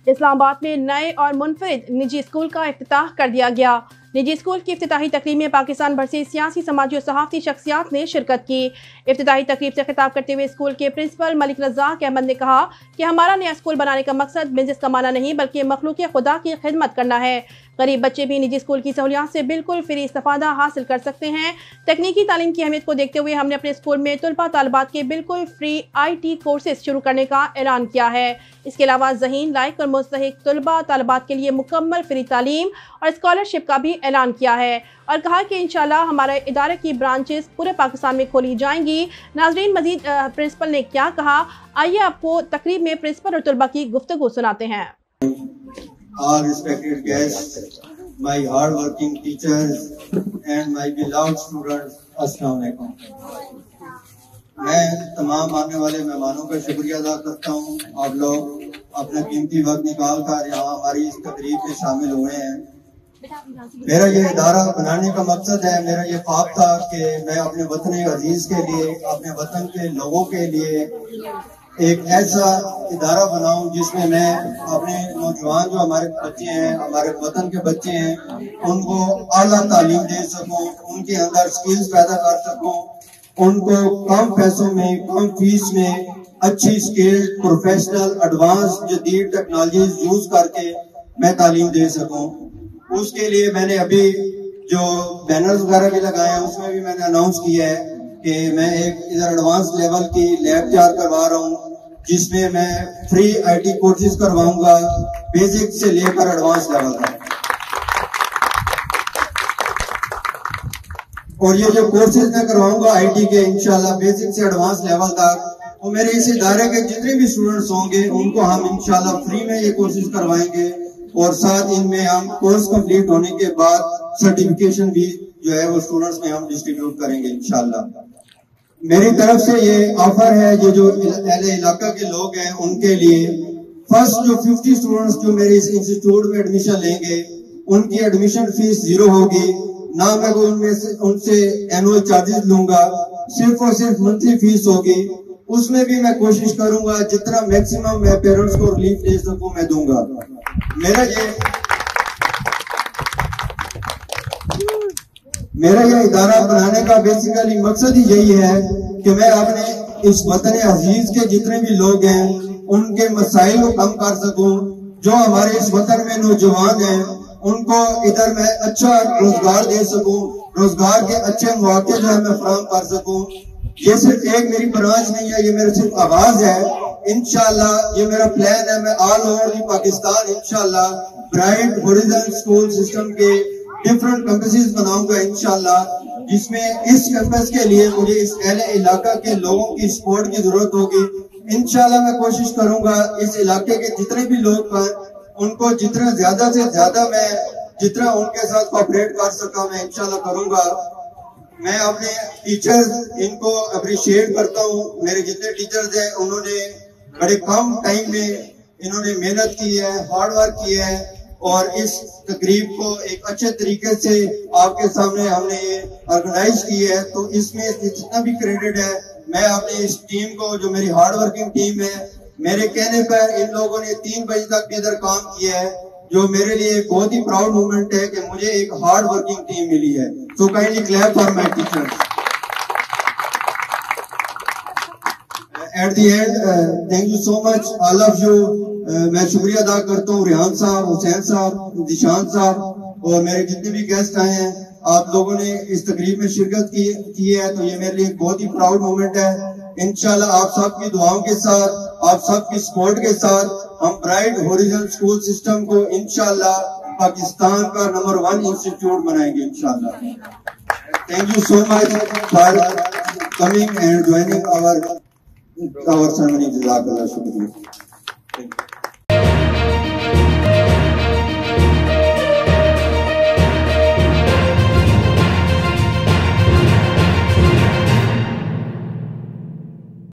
इस्लामाबाद में नए और मुनफरिद निजी स्कूल का इफ्तिताह कर दिया गया। निजी स्कूल की इफ्तिताही तकरीब में पाकिस्तान भर से सियासी, समाजी और सहाफ़ती शख्सियात ने शिरकत की। इफ्तिताही तकरीब से खिताब करते हुए स्कूल के प्रिंसिपल मलिक रज़ाक अहमद ने कहा कि हमारा नया स्कूल बनाने का मकसद बिजनेस कमाना नहीं बल्कि मखलूक खुदा की खिदमत करना है। गरीब बच्चे भी निजी स्कूल की सहूलियात से बिल्कुल फ्री इस्तेफादा हासिल कर सकते हैं। तकनीकी तालीम की अहमियत को देखते हुए हमने अपने स्कूल में तलबा तालिबात के बिल्कुल फ्री IT कोर्सेज शुरू करने का ऐलान किया है। इसके अलावा ज़हीन, लायक और मुस्तहिक तलबा तालिबात के लिए मुकम्मल फ्री तालीम और स्कॉलरशिप का भी ऐलान किया है और कहा कि इंशाल्लाह हमारे इदारे की ब्रांचेस पूरे पाकिस्तान में खोली जाएंगी। नाजरीन, मजीद प्रिंसिपल ने क्या कहा, आइए आपको तकरीब में प्रिंसिपल और तलबा की गुफ्तगू सुनाते हैं। All respected guests, my hard-working teachers and my beloved students, अस्सलाम वालेकुम। मैं तमाम आने वाले मेहमानों का शुक्रिया अदा करता हूँ। आप लोग अपना कीमती वक्त निकाल कर यहाँ हमारी इस तकरीब में शामिल हुए हैं। मेरा ये इदारा बनाने का मकसद है, मेरा ये ख्वाब था कि मैं अपने वतन अजीज के लिए, अपने वतन के लोगों के लिए एक ऐसा इदारा बनाऊं जिसमें मैं अपने नौजवान जो हमारे बच्चे हैं, हमारे वतन के बच्चे हैं, उनको आला तालीम दे सकूं, उनके अंदर स्किल्स पैदा कर सकूं, उनको कम पैसों में, कम फीस में अच्छी स्किल, प्रोफेशनल, एडवांस, जदीद टेक्नोलॉजीज यूज करके मैं तालीम दे सकूं। उसके लिए मैंने अभी जो बैनर्स वगैरह भी लगाए हैं उसमें भी मैंने अनाउंस किया है कि मैं एक इधर एडवांस लेवल की लैब तैयार करवा रहा हूँ जिसमें मैं फ्री IT कोर्सेज करवाऊंगा, बेसिक से लेकर एडवांस लेवल तक। और ये जो कोर्सेज मैं करवाऊंगा IT के, इंशाल्लाह बेसिक से एडवांस लेवल तक, तो मेरे इस इदारे के जितने भी स्टूडेंट्स होंगे उनको हम इंशाल्लाह फ्री में ये कोर्सेज करवाएंगे और साथ इनमें हम कोर्स कंप्लीट होने के बाद सर्टिफिकेशन भी जो है वो स्टूडेंट्स में हम डिस्ट्रीब्यूट करेंगे इंशाल्लाह। मेरी तरफ से ये ऑफर है, ये जो अहले इलाका के लोग हैं उनके लिए, फर्स्ट जो 50 स्टूडेंट्स जो मेरे इस इंस्टीट्यूट में एडमिशन लेंगे उनकी एडमिशन फीस 0 होगी। ना मैं उनसे एनुअल चार्जेस लूंगा, सिर्फ और सिर्फ मंथली फीस होगी। उसमें भी मैं कोशिश करूंगा जितना मैक्सिमम मैं पेरेंट्स को रिलीफ दे सकूं मैं दूंगा। मेरा ये इदारा बनाने का बेसिकली मकसद ही यही है कि मैं अपने इस वतन अजीज के जितने भी लोग हैं उनके मसाइल को कम कर सकूं। जो हमारे इस वतन में नौजवान हैं उनको इधर मैं अच्छा रोजगार दे सकूं, रोजगार के अच्छे मौके जो है मैं फराहम कर सकूं। ये सिर्फ एक मेरी ब्रांच नहीं है, ये मेरा सिर्फ आगाज है। इंशाल्लाह ये मेरा प्लान है, मैं ऑल ओवर दी पाकिस्तान इंशाल्लाह ब्राइट हॉरिजॉन्टल स्कूल सिस्टम के डिफरेंट कैंपसेस बनाऊंगा इंशाल्लाह, जिसमें इस कैंपस के लिए मुझे इस अहले इलाका के लोगों की सपोर्ट की जरूरत होगी। इंशाल्लाह मैं कोशिश करूंगा इस इलाके के जितने भी लोग हैं उनको जितना ज्यादा से ज्यादा मैं जितना उनके साथ कोऑपरेट कर सका मैं इंशाल्लाह करूंगा। मैं अपने टीचर्स इनको अप्रिशिएट करता हूँ। मेरे जितने टीचर्स हैं उन्होंने बड़े कम टाइम में इन्होंने मेहनत की है, हार्ड वर्क किया है और इस तकरीब को एक अच्छे तरीके से आपके सामने हमने ये ऑर्गेनाइज की है। तो इसमें जितना भी क्रेडिट है मैं अपनी इस टीम को, जो मेरी हार्ड वर्किंग टीम है, मेरे कहने पर इन लोगों ने 3 बजे तक भी इधर काम किया है, जो मेरे लिए बहुत ही प्राउड मोमेंट है कि मुझे एक हार्ड वर्किंग टीम मिली है। So kindly clap for my teachers. At the end thank you so much all of you. मैं शुक्रिया अदा करता हूँ रिहान साहब, हुसैन साहब, दिशान साहब और मेरे जितने भी गेस्ट आए हैं। आप लोगों ने इस तकरीब में शिरकत की है तो ये मेरे लिए बहुत ही प्राउड मोमेंट है। इंशाल्लाह आप सबकी दुआओं के साथ, आप सबकी सपोर्ट के साथ हम ब्राइट हॉरिजॉन्टल स्कूल सिस्टम को इंशाल्लाह पाकिस्तान का नंबर 1 इंस्टीट्यूट बनाएंगे इंशाल्लाह। Thank you so much for coming and joining our ceremony. जज़ाकल्लाह, शुक्रिया।